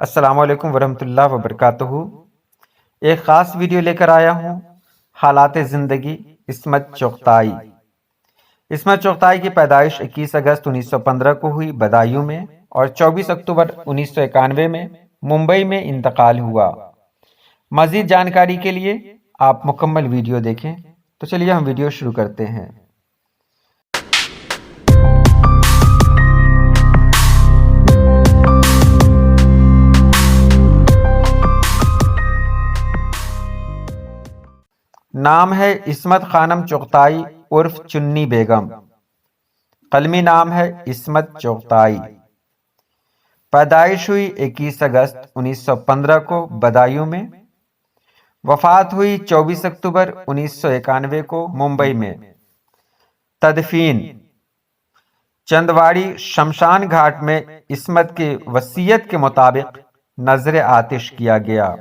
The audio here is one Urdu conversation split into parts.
السلام علیکم ورحمۃ اللہ وبرکاتہ۔ ایک خاص ویڈیو لے کر آیا ہوں، حالات زندگی عصمت چغتائی۔ عصمت چغتائی کی پیدائش 21 اگست 1915 کو ہوئی بدایوں میں اور 24 اکتوبر 1991 میں ممبئی میں انتقال ہوا۔ مزید جانکاری کے لیے آپ مکمل ویڈیو دیکھیں۔ تو چلیے ہم ویڈیو شروع کرتے ہیں۔ نام ہے عصمت خانم چغتائی عرف چنی بیگم۔ قلمی نام ہے عصمت چغتائی۔ پیدائش ہوئی 21 اگست 1915 کو بدایوں میں۔ وفات ہوئی 24 اکتوبر 1991 کو ممبئی میں۔ تدفین چندواڑی شمشان گھاٹ میں عصمت کی وصیت کے مطابق نذر آتش کیا گیا۔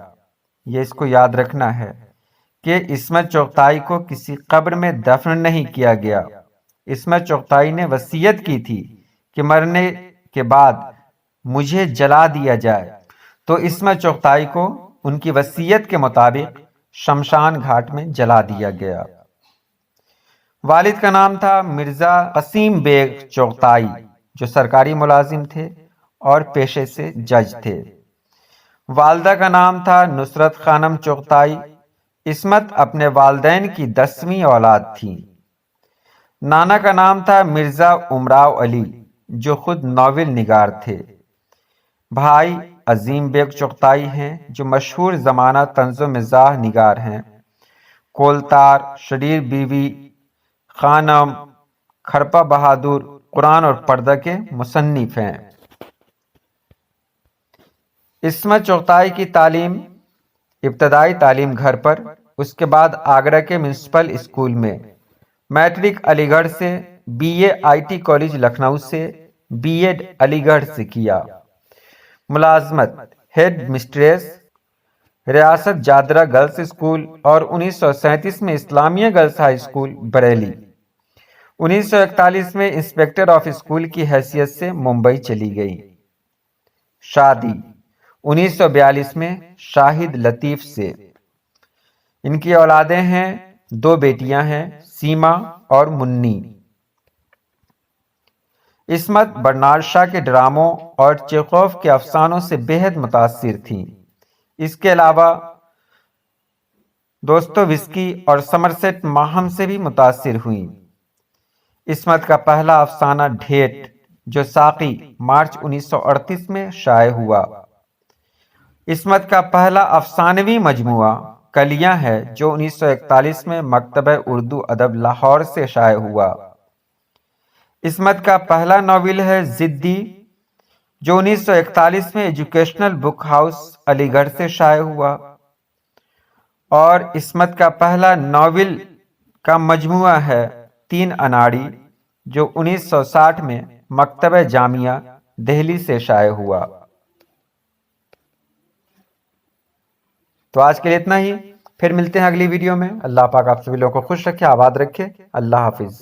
یہ اس کو یاد رکھنا ہے کہ عصمت چغتائی کو کسی قبر میں دفن نہیں کیا گیا۔ عصمت چغتائی نے وصیت کی تھی کہ مرنے کے بعد مجھے جلا دیا جائے، تو عصمت چغتائی کو ان کی وصیت کے مطابق شمشان گھاٹ میں جلا دیا گیا۔ والد کا نام تھا مرزا قسیم بیگ چغتائی، جو سرکاری ملازم تھے اور پیشے سے جج تھے۔ والدہ کا نام تھا نصرت خانم چغتائی۔ عصمت اپنے والدین کی 10ویں اولاد تھی۔ نانا کا نام تھا مرزا امراؤ علی، جو خود ناول نگار تھے۔ بھائی عظیم بیگ چغتائی ہیں، جو مشہور زمانہ طنز و مزاح نگار ہیں۔ کولتار، شریر بیوی خانم، کھرپا بہادر، قرآن اور پردہ کے مصنف ہیں۔ عصمت چغتائی کی تعلیم ابتدائی تعلیم گھر پر، اس کے بعد آگرہ کے میونسپل اسکول میں، میٹرک علی گڑھ سے، B A I T college Lucknow سے، بی ایڈ علی گڑھ سے کیا۔ ملازمت ہیڈ مسٹریس، ریاست جادرا گرلز اسکول اور 1937 میں اسلامیہ گرلز ہائی اسکول بریلی۔ 1941 میں انسپکٹر آف اسکول کی حیثیت سے ممبئی چلی گئی۔ شادی 1942 میں شاہد لطیف سے۔ ان کی اولادیں ہیں، 2 بیٹیاں ہیں، سیما اور منی۔ عصمت برنارڈ شاہ کے ڈراموں اور چیخوف کے افسانوں سے بے حد متاثر تھیں۔ اس کے علاوہ دوستویسکی اور سمرسیٹ ماہم سے بھی متاثر ہوئیں۔ عصمت کا پہلا افسانہ ڈھیٹ، جو ساقی مارچ 1938 میں شائع ہوا۔ عصمت کا پہلا افسانوی مجموعہ کلیاں ہے، جو 1941 میں مکتبہ اردو ادب لاہور سے شائع ہوا۔ عصمت کا پہلا ناول ہے ضدی، جو 1941 میں ایجوکیشنل بک ہاؤس علی گڑھ سے شائع ہوا۔ اور عصمت کا پہلا ناول کا مجموعہ ہے 3 اناڑی، جو 1960 میں مکتبہ جامعہ دہلی سے شائع ہوا۔ تو آج کے لیے اتنا ہی، پھر ملتے ہیں اگلی ویڈیو میں۔ اللہ پاک آپ سبھی لوگوں کو خوش رکھے، آباد رکھے۔ اللہ حافظ۔